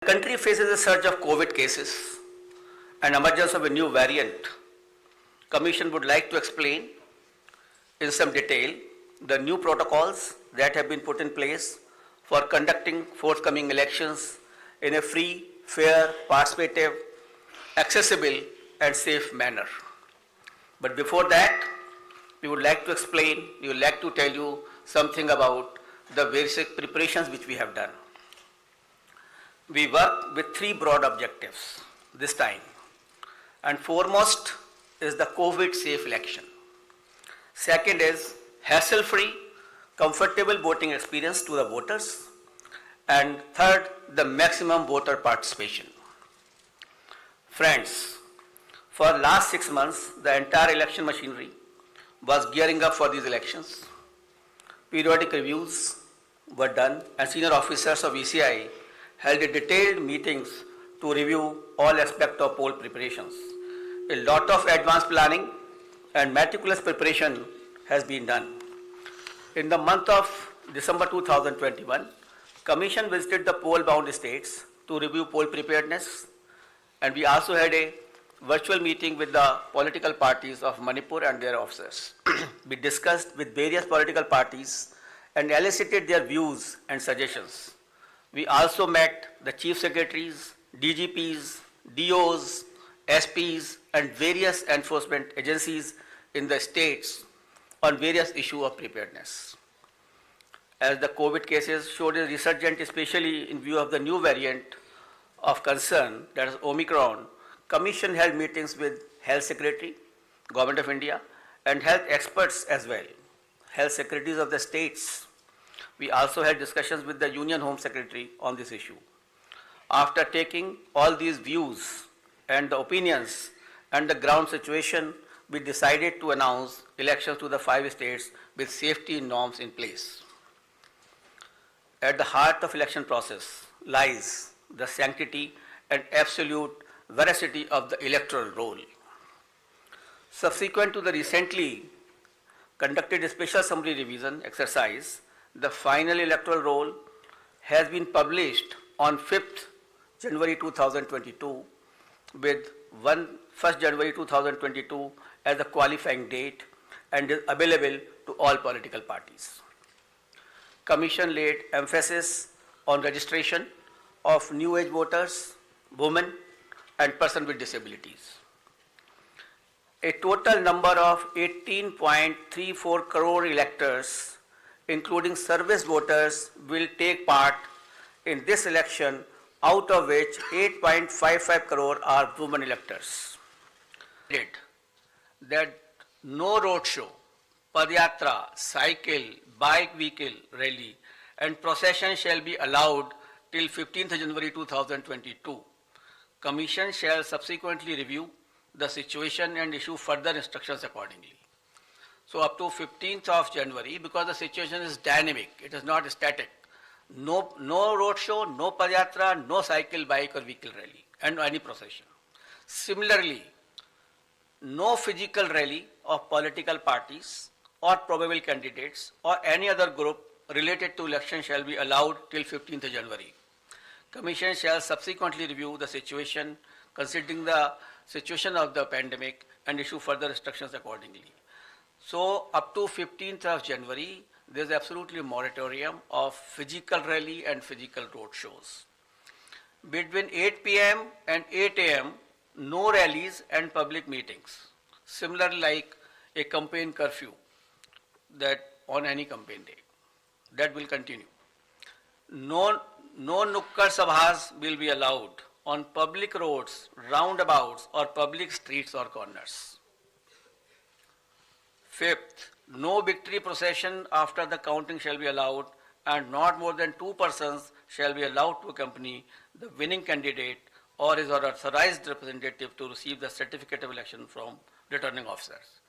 The country faces a surge of COVID cases and emergence of a new variant. Commission would like to explain in some detail the new protocols that have been put in place for conducting forthcoming elections in a free, fair, participative, accessible and safe manner. But before that, we would like to tell you something about the various preparations which we have done. We work with three broad objectives this time, and foremost is the COVID safe election. Second is hassle-free, comfortable voting experience to the voters, and third, the maximum voter participation. Friends, for the last 6 months, the entire election machinery was gearing up for these elections. Periodic reviews were done, and senior officers of ECI held a detailed meetings to review all aspects of poll preparations. A lot of advanced planning and meticulous preparation has been done. In the month of December 2021, Commission visited the poll-bound states to review poll preparedness, and we also had a virtual meeting with the political parties of Manipur and their officers. We discussed with various political parties and elicited their views and suggestions. We also met the chief secretaries, DGPs, DOs, SPs, and various enforcement agencies in the states on various issues of preparedness. As the COVID cases showed a resurgence, especially in view of the new variant of concern, that is Omicron, Commission held meetings with Health Secretary, Government of India, and health experts as well, health secretaries of the states. We also had discussions with the Union Home Secretary on this issue. After taking all these views and the opinions and the ground situation, we decided to announce elections to the 5 states with safety norms in place. At the heart of election process lies the sanctity and absolute veracity of the electoral roll. Subsequent to the recently conducted special summary revision exercise, the final electoral roll has been published on 5th January 2022 with 1st January 2022 as the qualifying date and is available to all political parties. Commission laid emphasis on registration of new age voters, women, and persons with disabilities. A total number of 18.34 crore electors, including service voters, will take part in this election, out of which 8.55 crore are women electors. That no roadshow, padyatra, cycle, bike vehicle rally and procession shall be allowed till 15th January 2022. Commission shall subsequently review the situation and issue further instructions accordingly. So up to 15th of January, because the situation is dynamic, it is not static. No road show, no padyatra, no cycle, bike or vehicle rally and any procession. Similarly, no physical rally of political parties or probable candidates or any other group related to election shall be allowed till 15th January. Commission shall subsequently review the situation considering the situation of the pandemic and issue further instructions accordingly. So up to 15th of January, there is absolutely a moratorium of physical rally and physical road shows. Between 8 p.m. and 8 a.m., no rallies and public meetings. Similarly, like a campaign curfew that on any campaign day, that will continue. No nukkad sabhas will be allowed on public roads, roundabouts or public streets or corners. Fifth, no victory procession after the counting shall be allowed, and not more than 2 persons shall be allowed to accompany the winning candidate or his authorized representative to receive the certificate of election from returning officers.